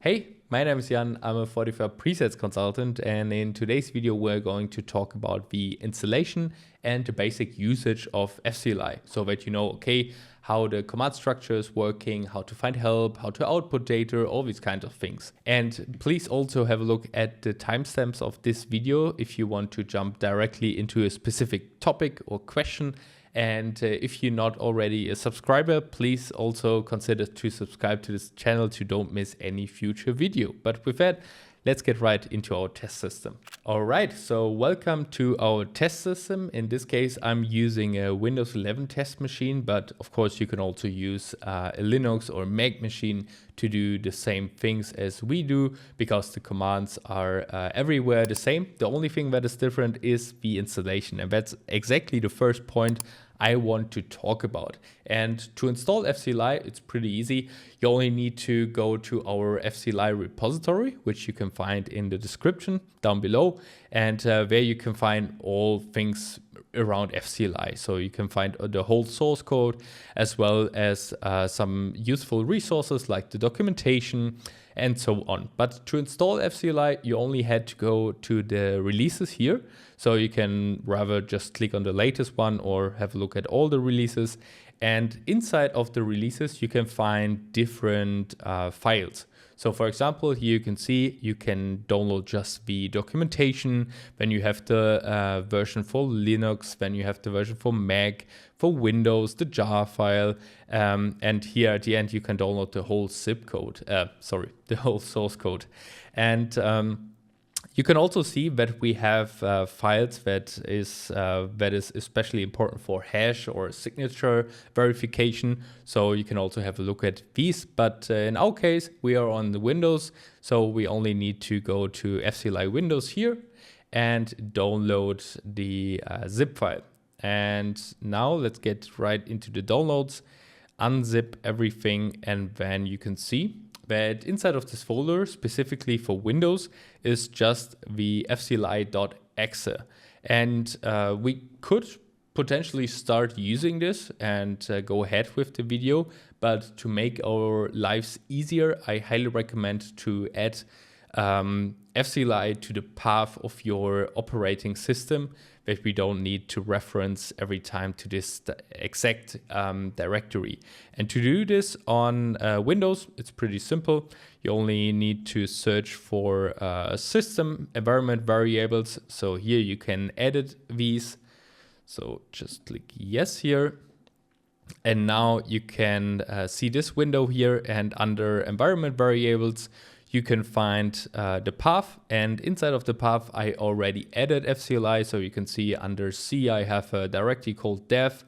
Hey, my name is Jan. I'm a Fortify presets consultant, and in today's video we're going to talk about the installation and the basic usage of fcli, so that you know, okay, how the command structure is working, how to find help, how to output data, all these kinds of things. And please also have a look at the timestamps of this video if you want to jump directly into a specific topic or question. And if you're not already a subscriber, please also consider to subscribe to this channel to don't miss any future video. But with that, let's get right into our test system. All right, so welcome to our test system. In this case, I'm using a Windows 11 test machine, but of course you can also use a Linux or Mac machine to do the same things as we do, because the commands are everywhere the same. The only thing that is different is the installation, and that's exactly the first point I want to talk about. And to install fcli, it's pretty easy. You only need to go to our fcli repository, which you can find in the description down below, and there you can find all things around fcli. So you can find the whole source code, as well as some useful resources like the documentation and so on. But to install fcli, you only had to go to the releases here. So you can rather just click on the latest one or have a look at all the releases. And inside of the releases, you can find different files. So for example, here you can see you can download just the documentation, then you have the version for Linux, then you have the version for Mac, for Windows, the jar file, and here at the end you can download the whole zip code, the whole source code. And you can also see that we have files that is especially important for hash or signature verification. So you can also have a look at these. But in our case, we are on the Windows, so we only need to go to fcli Windows here and download the zip file. And now let's get right into the downloads, unzip everything, and then you can see that inside of this folder, specifically for Windows, is just the fcli.exe. And we could potentially start using this and go ahead with the video, but to make our lives easier, I highly recommend to add fcli to the path of your operating system, that we don't need to reference every time to this exact directory. And to do this on Windows, it's pretty simple. You only need to search for system environment variables. So here you can edit these. So just click yes here. And now you can see this window here, and under environment variables, you can find the path, and inside of the path I already added fcli. So you can see under C I have a directory called dev,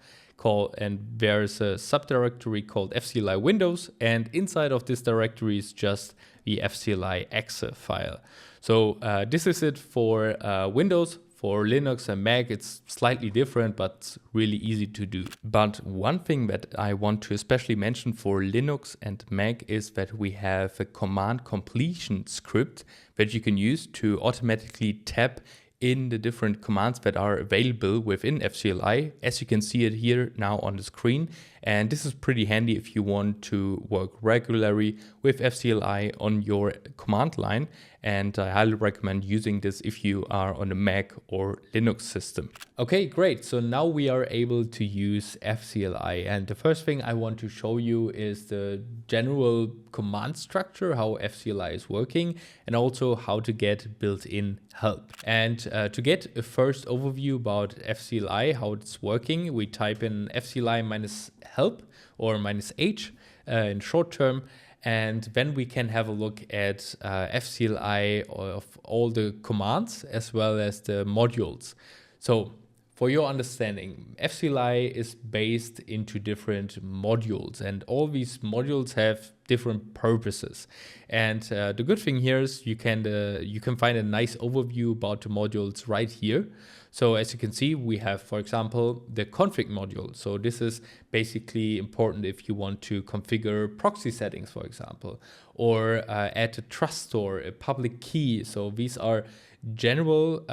and there's a subdirectory called fcli Windows, and inside of this directory is just the fcli.exe file. So this is it for Windows. For Linux and Mac, it's slightly different, but really easy to do. But one thing that I want to especially mention for Linux and Mac is that we have a command completion script that you can use to automatically tap in the different commands that are available within fcli, as you can see it here now on the screen. And this is pretty handy if you want to work regularly with fcli on your command line. And I highly recommend using this if you are on a Mac or Linux system. Okay, great. So now we are able to use fcli. And the first thing I want to show you is the general command structure, how fcli is working, and also how to get built-in help. And to get a first overview about fcli, how it's working, we type in fcli-help or -h in short term. And then we can have a look at fcli of all the commands as well as the modules. So for your understanding, fcli is based into different modules, and all these modules have different purposes. And the good thing here is you can find a nice overview about the modules right here. So as you can see, we have, for example, the config module. So this is basically important if you want to configure proxy settings, for example, or add a trust store, a public key. So these are general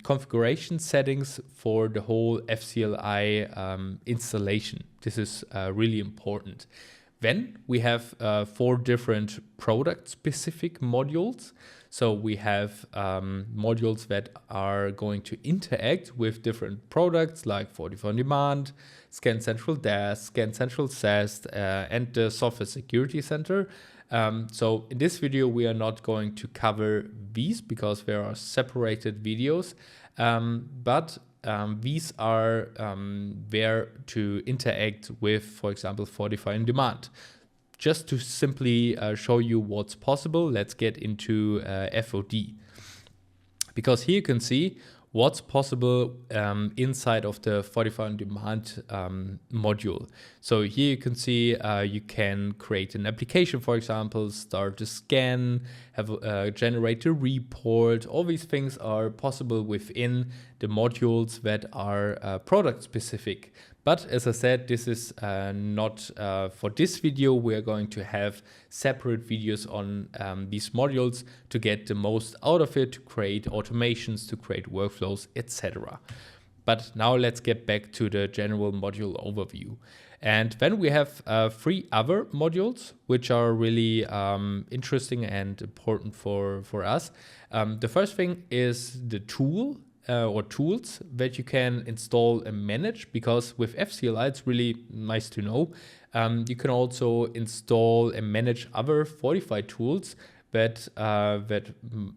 configuration settings for the whole fcli installation. This is really important. Then we have 4 different product-specific modules. So we have modules that are going to interact with different products like Fortify on Demand, Scan Central Desk, Scan Central SAST, and the Software Security Center. So in this video, we are not going to cover these because there are separated videos, but these are there to interact with, for example, Fortify on Demand. Just to simply show you what's possible, let's get into FOD. Because here you can see what's possible inside of the Fortify on Demand module. So here you can see you can create an application, for example, start a scan, generate a report. All these things are possible within the modules that are product specific. But as I said, this is not for this video. We are going to have separate videos on these modules to get the most out of it, to create automations, to create workflows, etc. But now let's get back to the general module overview. And then we have 3 other modules, which are really interesting and important for us. The first thing is the tool or tools that you can install and manage, because with fcli it's really nice to know. You can also install and manage other Fortify tools that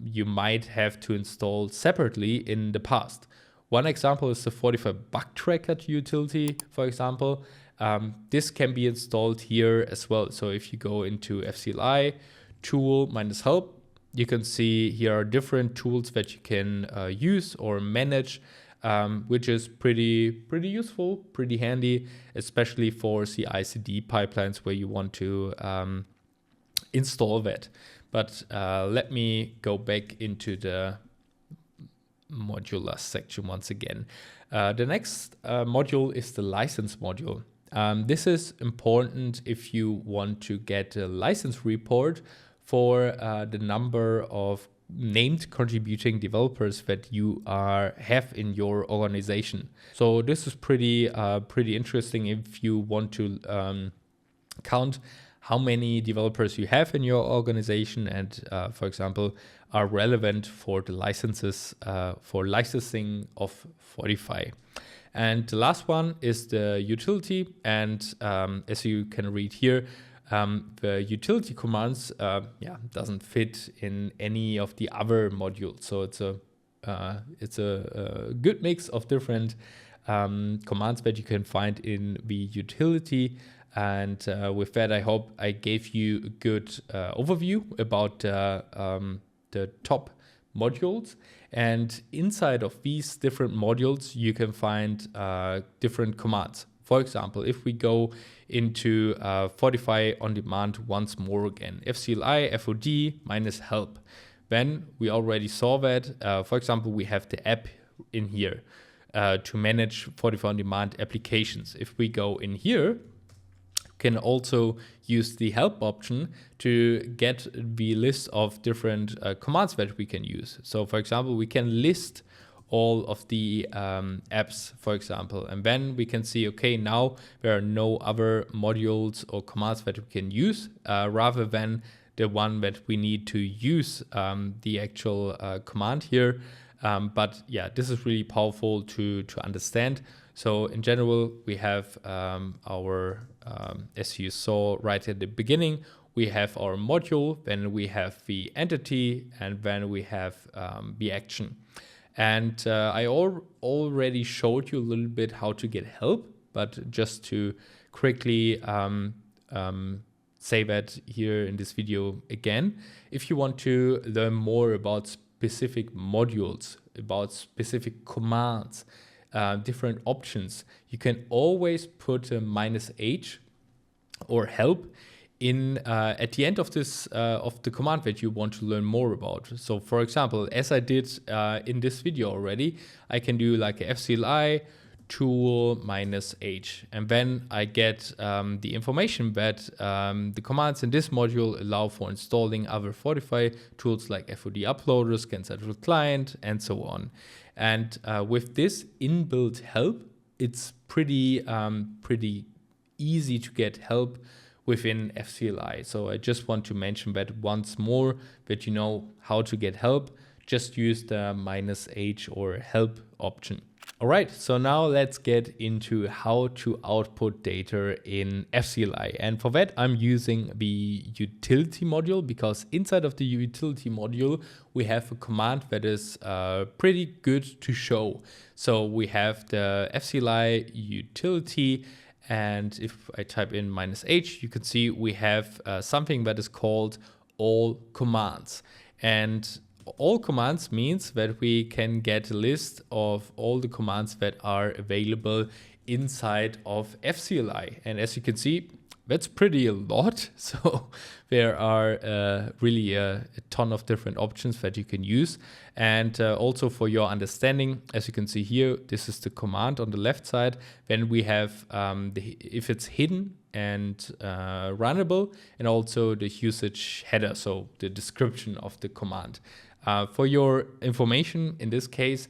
you might have to install separately in the past. One example is the Fortify bug tracker utility, for example. This can be installed here as well. So if you go into fcli tool -help, you can see here are different tools that you can use or manage, which is pretty useful, pretty handy, especially for CI/CD pipelines where you want to install that. But let me go back into the modular section once again. The next module is the license module. This is important if you want to get a license report for the number of named contributing developers that you have in your organization. So this is pretty interesting if you want to count how many developers you have in your organization and, for example, are relevant for the licenses for licensing of Fortify. And the last one is the utility. And as you can read here, the utility commands doesn't fit in any of the other modules. So it's a good mix of different commands that you can find in the utility. And with that, I hope I gave you a good overview about the top modules. And inside of these different modules, you can find different commands. For example, if we go into Fortify on Demand once more again, fcli fod -help, then we already saw that. For example, we have the app in here to manage Fortify on Demand applications. If we go in here, can also use the help option to get the list of different commands that we can use. So for example, we can list all of the apps, for example, and then we can see, okay, now there are no other modules or commands that we can use rather than the one that we need to use the actual command here. But yeah, this is really powerful to understand. So in general, we have our, as you saw right at the beginning, we have our module, then we have the entity, and then we have the action. And I already showed you a little bit how to get help, but just to quickly say that here in this video again, if you want to learn more about specific modules, about specific commands, different options, you can always put a -h or help in at the end of this of the command that you want to learn more about. So for example, as I did in this video already, I can do like a fcli tool -h, and then I get the information that the commands in this module allow for installing other Fortify tools like FOD uploader, Scan Central Client, and so on. And with this inbuilt help, it's pretty easy to get help within fcli. So I just want to mention that once more, that you know how to get help. Just use the -h or help option. All right, so now let's get into how to output data in fcli. And for that, I'm using the utility module, because inside of the utility module, we have a command that is pretty good to show. So we have the fcli utility, and if I type in -h, you can see we have something that is called all commands. And all commands means that we can get a list of all the commands that are available inside of fcli. And as you can see, that's pretty a lot. So there are really a ton of different options that you can use. And also for your understanding, as you can see here, this is the command on the left side. Then we have if it's hidden and runnable, and also the usage header, so the description of the command. For your information, in this case,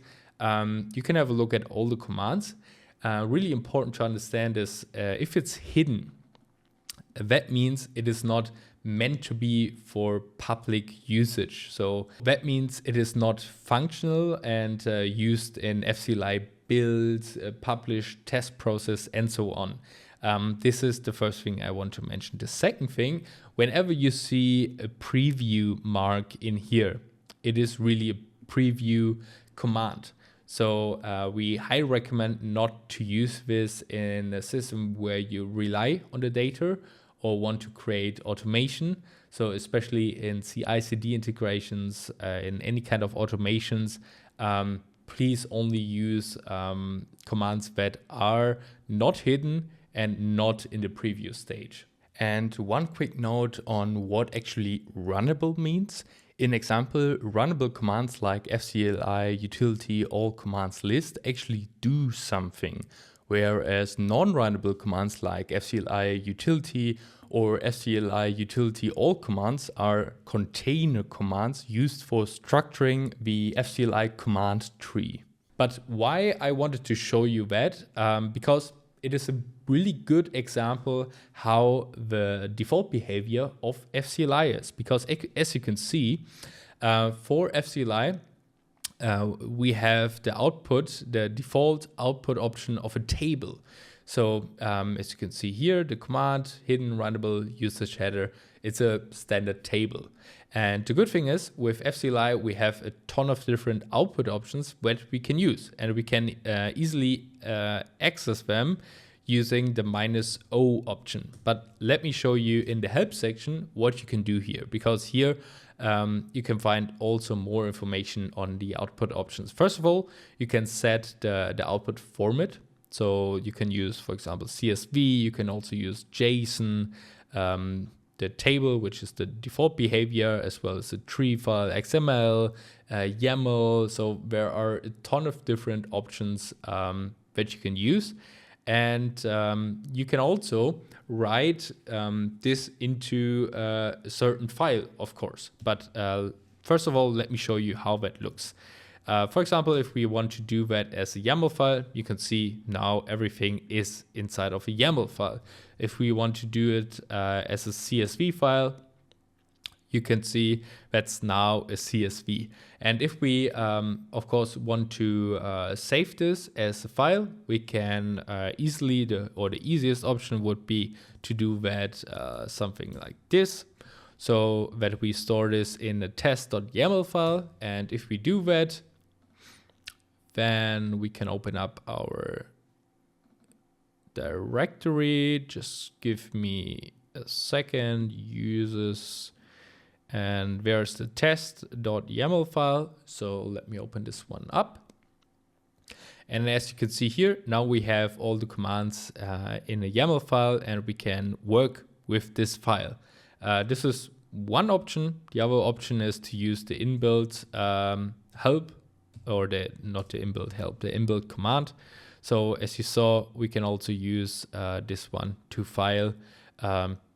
you can have a look at all the commands. Really important to understand is if it's hidden, that means it is not meant to be for public usage. So that means it is not functional and used in fcli build, publish, test process, and so on. This is the first thing I want to mention. The second thing, whenever you see a preview mark in here, it is really a preview command. So we highly recommend not to use this in a system where you rely on the data or want to create automation. So especially in CI/CD integrations, in any kind of automations, please only use commands that are not hidden and not in the preview stage. And one quick note on what actually runnable means. In example, runnable commands like fcli utility all commands list actually do something, whereas non-runnable commands like fcli utility or fcli utility all commands are container commands used for structuring the fcli command tree. But why I wanted to show you that? Because it is a really good example how the default behavior of fcli is. Because as you can see, for fcli, we have the default output option of a table. So as you can see here, the command, hidden, runnable, usage header, it's a standard table. And the good thing is with fcli, we have a ton of different output options that we can use, and we can easily access them using the -o option. But let me show you in the help section what you can do here, because here you can find also more information on the output options. First of all, you can set the output format. So you can use, for example, CSV. You can also use JSON, the table, which is the default behavior, as well as the tree file, XML, YAML. So there are a ton of different options that you can use. And you can also write this into a certain file, of course. But first of all, let me show you how that looks. For example, if we want to do that as a YAML file, you can see now everything is inside of a YAML file. If we want to do it as a CSV file, you can see that's now a CSV. And if we, of course, want to save this as a file, we can easily, the easiest option would be to do that something like this. So that we store this in a test.yaml file. And if we do that, then we can open up our directory. Just give me a second, users. And there's the test.yaml file. So let me open this one up. And as you can see here, now we have all the commands in a YAML file, and we can work with this file. This is one option. The other option is to use the inbuilt help, or not the inbuilt help, the inbuilt command. So as you saw, we can also use this one to file.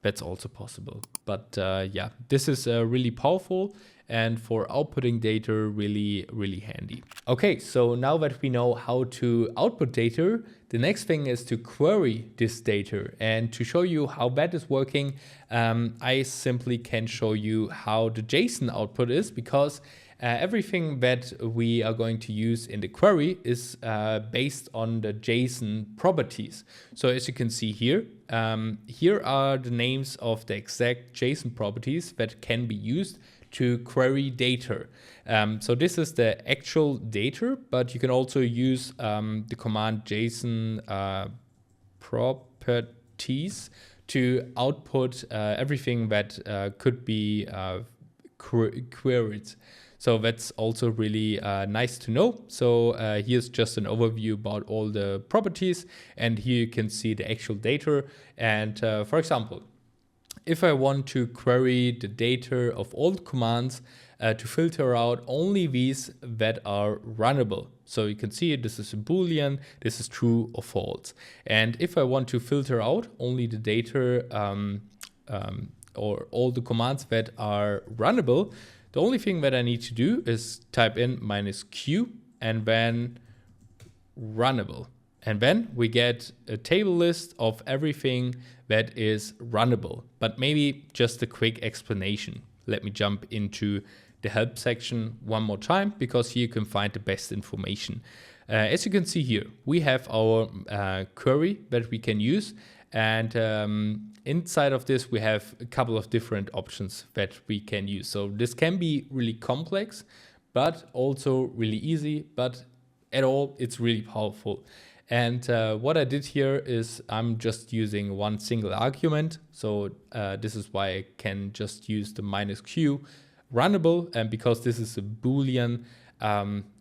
That's also possible. But yeah, this is really powerful, and for outputting data, really handy. Okay, so now that we know how to output data, the next thing is to query this data. And to show you how that is working, I simply can show you how the JSON output is, because everything that we are going to use in the query is based on the JSON properties. So as you can see here, here are the names of the exact JSON properties that can be used to query data. So this is the actual data, but you can also use the command JSON properties to output everything that could be queried. So that's also really nice to know. So here's just an overview about all the properties, and here you can see the actual data. And for example, if I want to query the data of all the commands to filter out only these that are runnable. So you can see this is a Boolean, this is true or false. And if I want to filter out only the data or all the commands that are runnable, the only thing that I need to do is type in -q and then runnable. And then we get a table list of everything that is runnable. But maybe just a quick explanation. Let me jump into the help section one more time, because here you can find the best information. As you can see here, we have our query that we can use. And inside of this, we have a couple of different options that we can use. So this can be really complex, but also really easy, but at all, it's really powerful. And what I did here is I'm just using one single argument. So this is why I can just use the -q runnable. And because this is a Boolean,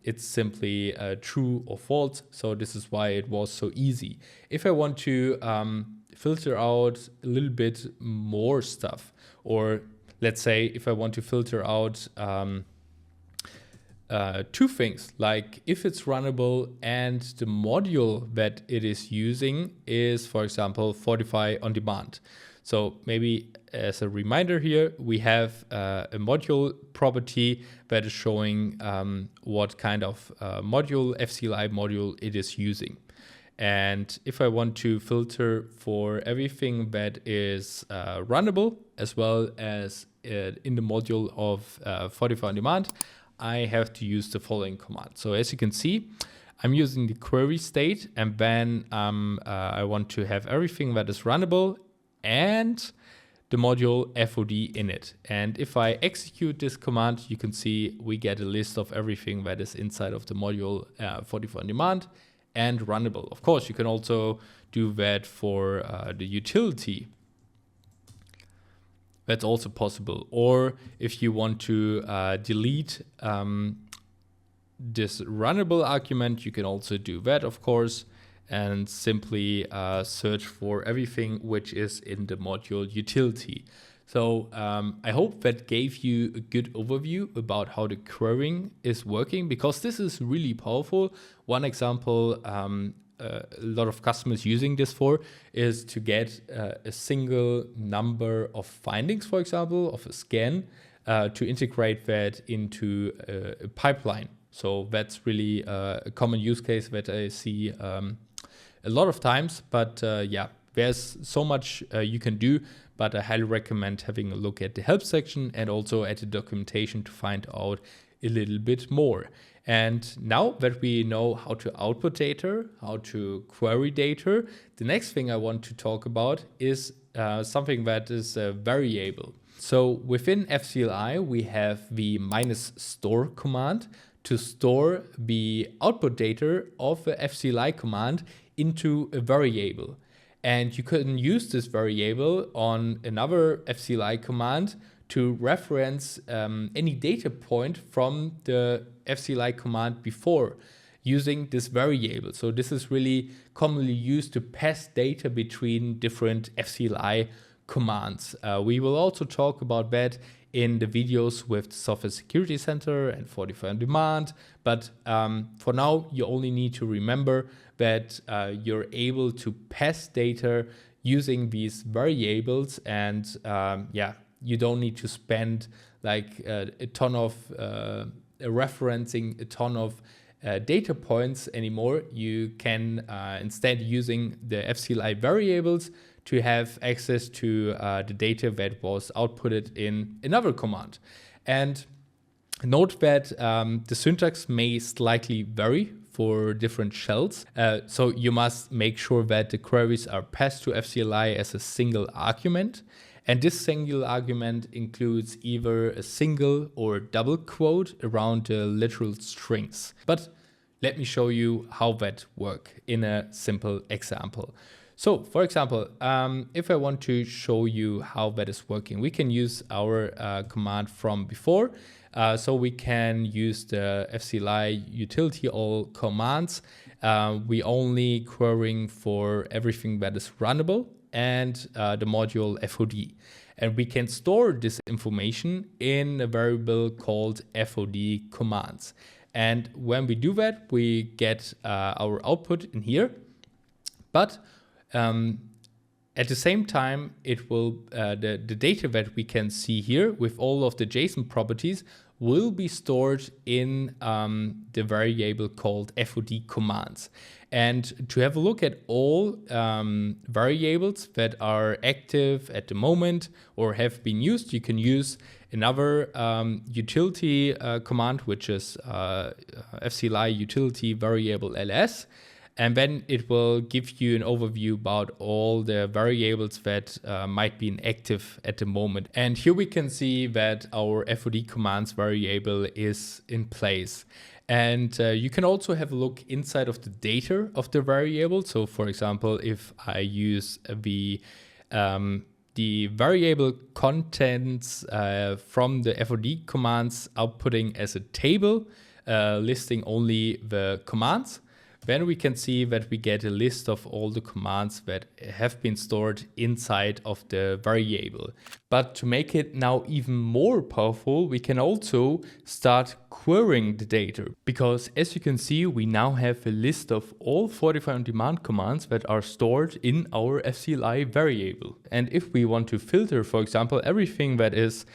it's simply true or false. So this is why it was so easy. If I want to filter out a little bit more stuff, or let's say if I want to filter out two things, like if it's runnable and the module that it is using is, for example, Fortify on demand. So maybe as a reminder here, we have a module property that is showing what kind of module, fcli module it is using. And if I want to filter for everything that is runnable, as well as in the module of Fortify on demand, I have to use the following command. So as you can see, I'm using the query state, and then I want to have everything that is runnable and the module FOD in it. And if I execute this command, you can see we get a list of everything that is inside of the module Fortify on demand and runnable. Of course, you can also do that for the utility. That's also possible. Or if you want to delete this runnable argument, you can also do that, of course, and simply search for everything which is in the module utility. So I hope that gave you a good overview about how the querying is working, because this is really powerful. One example a lot of customers using this for is to get a single number of findings, for example, of a scan, to integrate that into a pipeline. So that's really a common use case that I see a lot of times. But yeah, there's so much you can do, but I highly recommend having a look at the help section and also at the documentation to find out a little bit more. And now that we know how to output data, how to query data, the next thing I want to talk about is something that is a variable. So within fcli, we have the -store command to store the output data of the fcli command into a variable. And you can use this variable on another fcli command to reference any data point from the fcli command before using this variable. So this is really commonly used to pass data between different fcli commands. We will also talk about that in the videos with the Software Security Center and Fortify on Demand. But for now, you only need to remember that you're able to pass data using these variables, and yeah, you don't need to spend like a ton of referencing a ton of data points anymore. You can instead using the fcli variables to have access to the data that was outputted in another command. And note that the syntax may slightly vary for different shells. So you must make sure that the queries are passed to fcli as a single argument. And this single argument includes either a single or double quote around the literal strings. But let me show you how that works in a simple example. So for example, if I want to show you how that is working, we can use our command from before. So we can use the fcli utility all commands. We only querying for everything that is runnable and the module FOD. And we can store this information in a variable called FOD commands. And when we do that, we get our output in here. But at the same time, it will the data that we can see here with all of the JSON properties will be stored in the variable called FOD commands. And to have a look at all variables that are active at the moment or have been used, you can use another utility command, which is fcli utility variable ls. And then it will give you an overview about all the variables that might be inactive at the moment. And here we can see that our FOD commands variable is in place. And you can also have a look inside of the data of the variable. So for example, if I use the variable contents from the FOD commands outputting as a table, listing only the commands, then we can see that we get a list of all the commands that have been stored inside of the variable. But to make it now even more powerful, we can also start querying the data. Because as you can see, we now have a list of all Fortify on demand commands that are stored in our fcli variable. And if we want to filter, for example, everything that is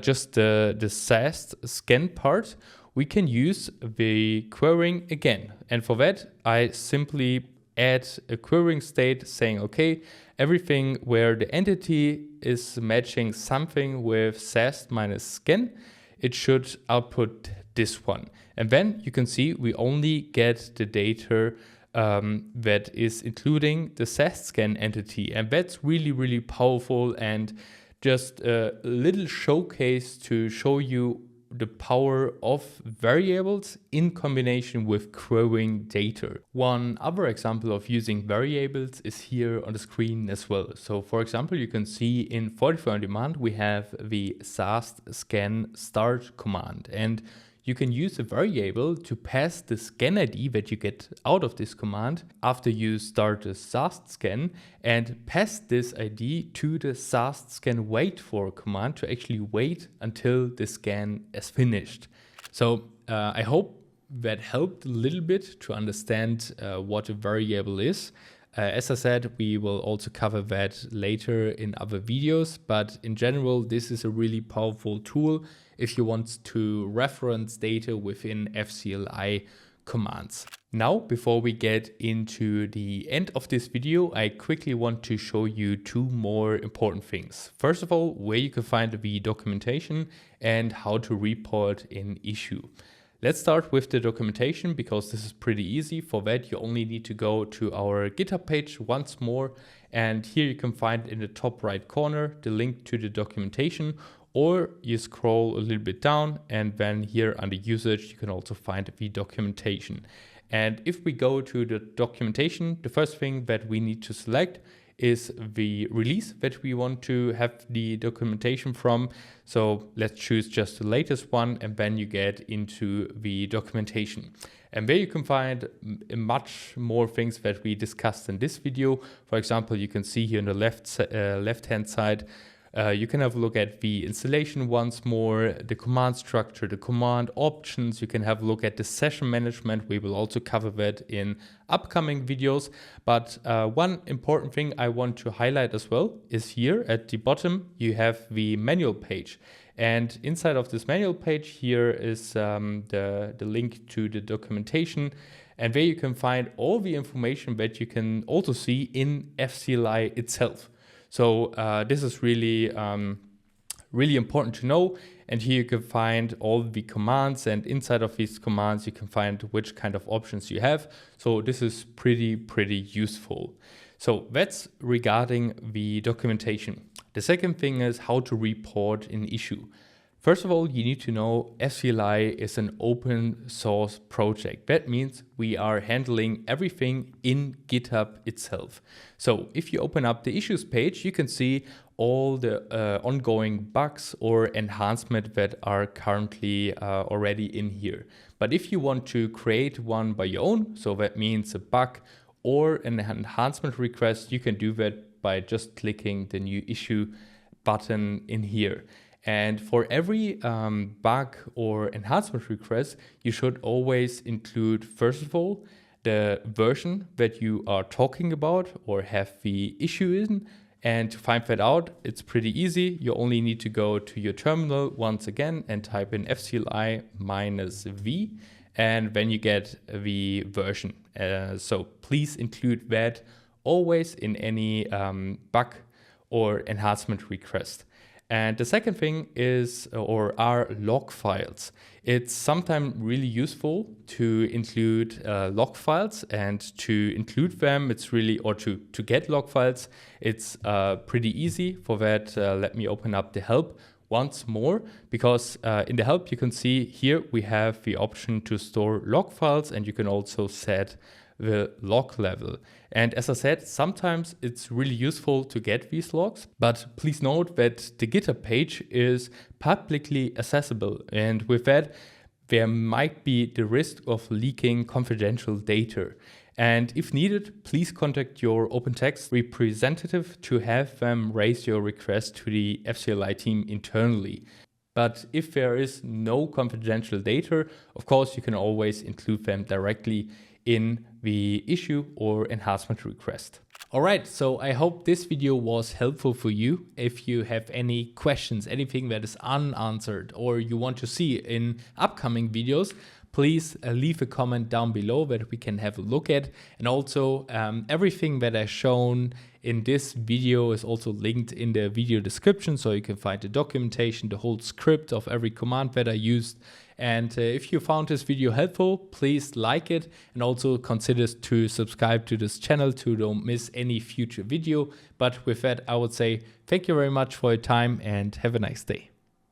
just the SAST scan part, we can use the querying again. And for that, I simply add a querying state saying, okay, everything where the entity is matching something with SAST minus scan, it should output this one. And then you can see we only get the data that is including the SAST scan entity. And that's really, really powerful and just a little showcase to show you the power of variables in combination with querying data. One other example of using variables is here on the screen as well. So for example, you can see in Fortify on demand, we have the SAST scan start command, and you can use a variable to pass the scan ID that you get out of this command after you start the SAST scan and pass this ID to the SAST scan wait for command to actually wait until the scan is finished. So I hope that helped a little bit to understand what a variable is. As I said, we will also cover that later in other videos, but in general, this is a really powerful tool if you want to reference data within fcli commands. Now, before we get into the end of this video, I quickly want to show you two more important things. First of all, where you can find the documentation and how to report an issue. Let's start with the documentation because this is pretty easy. For that, you only need to go to our GitHub page once more. And here you can find in the top right corner the link to the documentation, or you scroll a little bit down and then here under usage, you can also find the documentation. And if we go to the documentation, the first thing that we need to select is the release that we want to have the documentation from. So let's choose just the latest one, and then you get into the documentation. And there you can find much more things that we discussed in this video. For example, you can see here on the left-hand side, you can have a look at the installation once more, the command structure, the command options. You can have a look at the session management. We will also cover that in upcoming videos. But one important thing I want to highlight as well is here at the bottom, you have the manual page. And inside of this manual page here is the link to the documentation, and where you can find all the information that you can also see in fcli itself. So this is really important to know. And here you can find all the commands, and inside of these commands you can find which kind of options you have. So this is pretty useful. So that's regarding the documentation. The second thing is how to report an issue. First of all, you need to know fcli is an open source project. That means we are handling everything in GitHub itself. So if you open up the issues page, you can see all the ongoing bugs or enhancements that are currently already in here. But if you want to create one by your own, so that means a bug or an enhancement request, you can do that by just clicking the new issue button in here. And for every bug or enhancement request, you should always include, first of all, the version that you are talking about or have the issue in. And to find that out, it's pretty easy. You only need to go to your terminal once again and type in fcli -v, and then you get the version. So please include that always in any bug or enhancement request. And the second thing is are log files. It's sometimes really useful to include log files, and to include them, it's really, or to get log files, it's pretty easy. For that, let me open up the help once more, because in the help you can see here we have the option to store log files, and you can also set the log level. And as I said, sometimes it's really useful to get these logs, but please note that the GitHub page is publicly accessible, and with that there might be the risk of leaking confidential data. And if needed, please contact your OpenText representative to have them raise your request to the fcli team internally. But if there is no confidential data, of course you can always include them directly in the issue or enhancement request. Alright, so I hope this video was helpful for you. If you have any questions, anything that is unanswered, or you want to see in upcoming videos, please leave a comment down below that we can have a look at. And also everything that I've shown in this video is also linked in the video description, so you can find the documentation, the whole script of every command that I used. And if you found this video helpful, please like it, and also consider to subscribe to this channel to don't miss any future video. But with that, I would say thank you very much for your time and have a nice day.